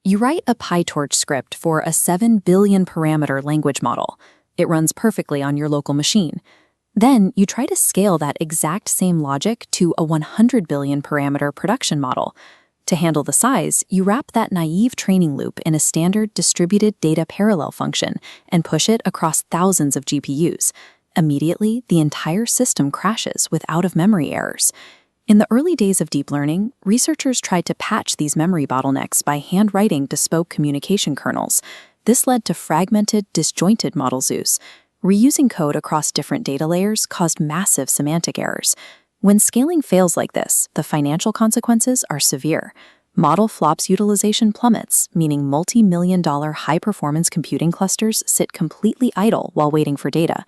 You write a PyTorch script for a 7 billion parameter language model. It runs perfectly on your local machine. Then you try to scale that exact same logic to a 100 billion parameter production model. To handle the size, you wrap that naive training loop in a standard distributed data parallel function and push it across thousands of GPUs. Immediately, the entire system crashes with out-of-memory errors. In the early days of deep learning, researchers tried to patch these memory bottlenecks by handwriting bespoke communication kernels. This led to fragmented, disjointed model zoos. Reusing code across different data layers caused massive semantic errors. When scaling fails like this, the financial consequences are severe. Model FLOPs utilization plummets, meaning multi-million-dollar high-performance computing clusters sit completely idle while waiting for data.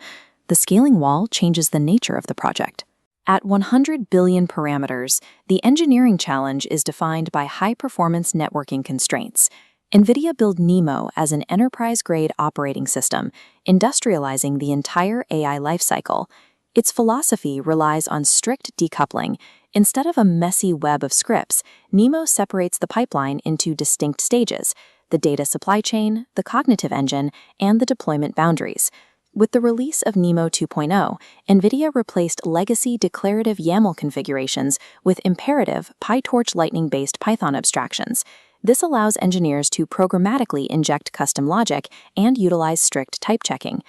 The scaling wall changes the nature of the project. At 100 billion parameters, the engineering challenge is defined by high-performance networking constraints. NVIDIA built NeMo as an enterprise-grade operating system, industrializing the entire AI lifecycle. Its philosophy relies on strict decoupling. Instead of a messy web of scripts, NeMo separates the pipeline into distinct stages: the data supply chain, the cognitive engine, and the deployment boundaries. With the release of NeMo 2.0, NVIDIA replaced legacy declarative YAML configurations with imperative PyTorch Lightning-based Python abstractions. This allows engineers to programmatically inject custom logic and utilize strict type checking.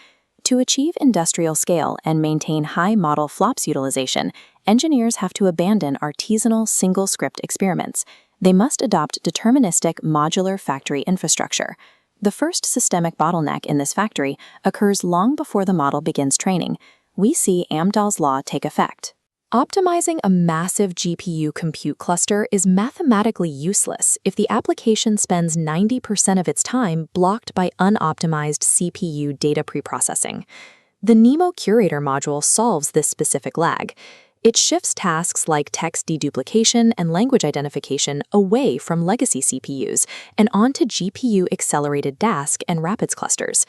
To achieve industrial scale and maintain high model FLOPs utilization, engineers have to abandon artisanal single-script experiments. They must adopt deterministic modular factory infrastructure. The first systemic bottleneck in this factory occurs long before the model begins training. We see Amdahl's law take effect. Optimizing a massive GPU compute cluster is mathematically useless if the application spends 90% of its time blocked by unoptimized CPU data preprocessing. The NeMo Curator module solves this specific lag. It shifts tasks like text deduplication and language identification away from legacy CPUs and onto GPU-accelerated Dask and Rapids clusters.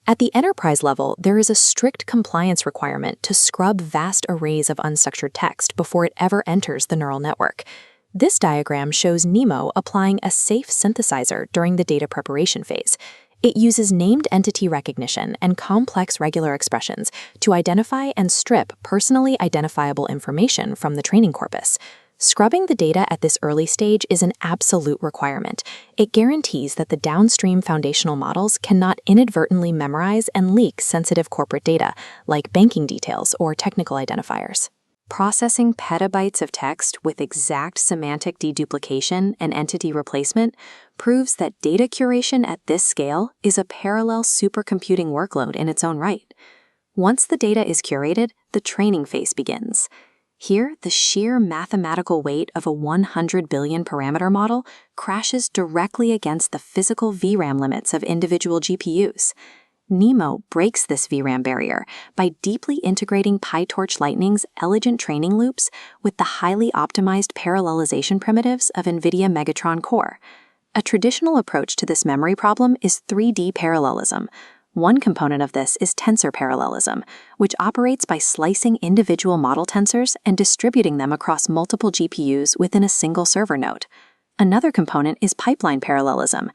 At the enterprise level, there is a strict compliance requirement to scrub vast arrays of unstructured text before it ever enters the neural network. This diagram shows NeMo applying a safe synthesizer during the data preparation phase. It uses named entity recognition and complex regular expressions to identify and strip personally identifiable information from the training corpus. Scrubbing the data at this early stage is an absolute requirement. It guarantees that the downstream foundational models cannot inadvertently memorize and leak sensitive corporate data, like banking details or technical identifiers. Processing petabytes of text with exact semantic deduplication and entity replacement proves that data curation at this scale is a parallel supercomputing workload in its own right. Once the data is curated, the training phase begins. Here, the sheer mathematical weight of a 100 billion parameter model crashes directly against the physical VRAM limits of individual GPUs. NeMo breaks this VRAM barrier by deeply integrating PyTorch Lightning's elegant training loops with the highly optimized parallelization primitives of NVIDIA Megatron Core. A traditional approach to this memory problem is 3D parallelism. One component of this is tensor parallelism, which operates by slicing individual model tensors and distributing them across multiple GPUs within a single server node. Another component is pipeline parallelism.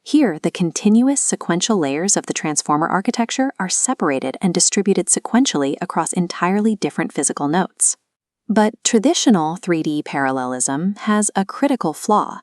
Here, the continuous sequential layers of the transformer architecture are separated and distributed sequentially across entirely different physical nodes. But traditional 3D parallelism has a critical flaw.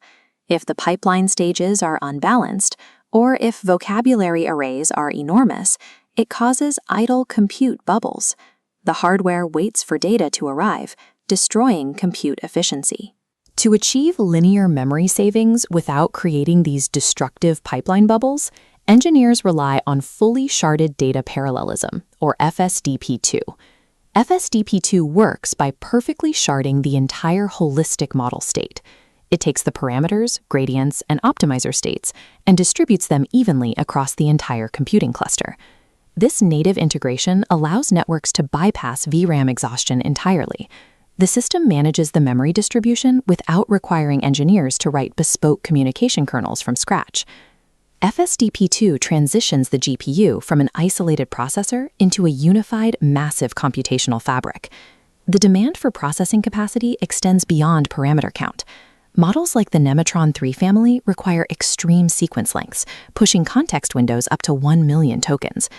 If the pipeline stages are unbalanced, or if vocabulary arrays are enormous, it causes idle compute bubbles. The hardware waits for data to arrive, destroying compute efficiency. To achieve linear memory savings without creating these destructive pipeline bubbles, engineers rely on fully sharded data parallelism, or FSDP2. FSDP2 works by perfectly sharding the entire holistic model state. It takes the parameters, gradients, and optimizer states and distributes them evenly across the entire computing cluster. This native integration allows networks to bypass VRAM exhaustion entirely. The system manages the memory distribution without requiring engineers to write bespoke communication kernels from scratch. FSDP2 transitions the GPU from an isolated processor into a unified, massive computational fabric. The demand for processing capacity extends beyond parameter count. Models like the Nematron 3 family require extreme sequence lengths, pushing context windows up to 1 million tokens.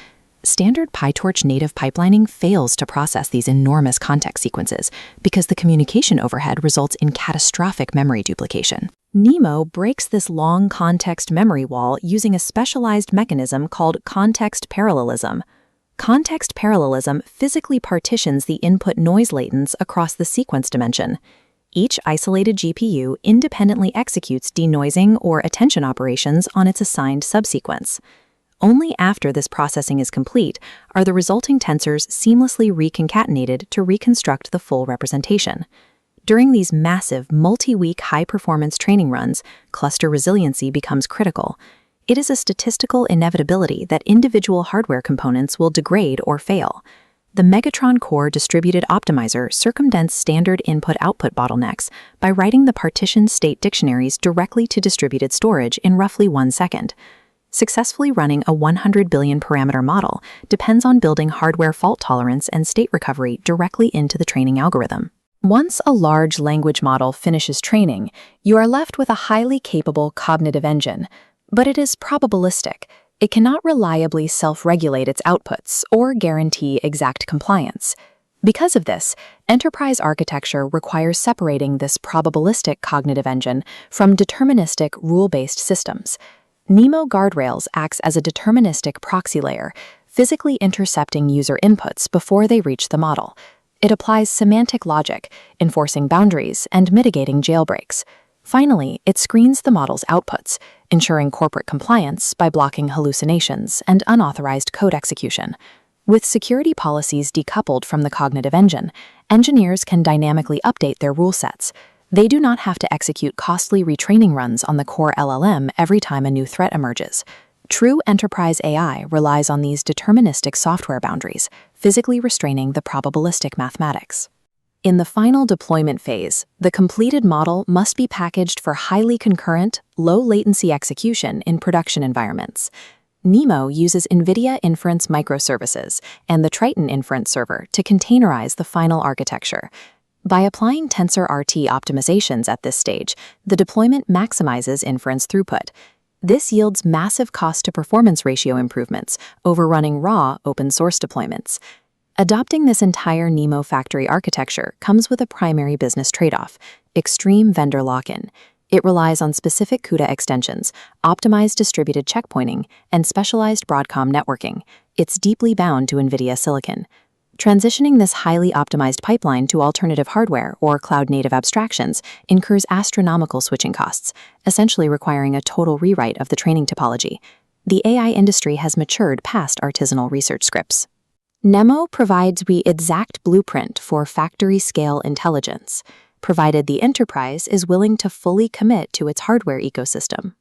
Standard PyTorch native pipelining fails to process these enormous context sequences because the communication overhead results in catastrophic memory duplication. NeMo breaks this long context memory wall using a specialized mechanism called context parallelism. Context parallelism physically partitions the input noise latents across the sequence dimension. Each isolated GPU independently executes denoising or attention operations on its assigned subsequence. Only after this processing is complete are the resulting tensors seamlessly reconcatenated to reconstruct the full representation. During these massive, multi-week high-performance training runs, cluster resiliency becomes critical. It is a statistical inevitability that individual hardware components will degrade or fail. The Megatron Core distributed optimizer circumvents standard input-output bottlenecks by writing the partitioned state dictionaries directly to distributed storage in roughly 1 second. Successfully running a 100 billion parameter model depends on building hardware fault tolerance and state recovery directly into the training algorithm. Once a large language model finishes training, you are left with a highly capable cognitive engine, but it is probabilistic. It cannot reliably self-regulate its outputs or guarantee exact compliance. Because of this, enterprise architecture requires separating this probabilistic cognitive engine from deterministic rule-based systems. NeMo Guardrails acts as a deterministic proxy layer, physically intercepting user inputs before they reach the model. It applies semantic logic, enforcing boundaries and mitigating jailbreaks. Finally, it screens the model's outputs, ensuring corporate compliance by blocking hallucinations and unauthorized code execution. With security policies decoupled from the cognitive engine, engineers can dynamically update their rule sets. They do not have to execute costly retraining runs on the core LLM every time a new threat emerges. True enterprise AI relies on these deterministic software boundaries, physically restraining the probabilistic mathematics. In the final deployment phase, the completed model must be packaged for highly concurrent, low-latency execution in production environments. NeMo uses NVIDIA inference microservices and the Triton inference server to containerize the final architecture. By applying TensorRT optimizations at this stage, the deployment maximizes inference throughput. This yields massive cost-to-performance ratio improvements over running raw open-source deployments. Adopting this entire NeMo factory architecture comes with a primary business trade-off: extreme vendor lock-in. It relies on specific CUDA extensions, optimized distributed checkpointing, and specialized Broadcom networking. It's deeply bound to NVIDIA silicon. Transitioning this highly optimized pipeline to alternative hardware or cloud-native abstractions incurs astronomical switching costs, essentially requiring a total rewrite of the training topology. The AI industry has matured past artisanal research scripts. NeMo provides the exact blueprint for factory-scale intelligence, provided the enterprise is willing to fully commit to its hardware ecosystem.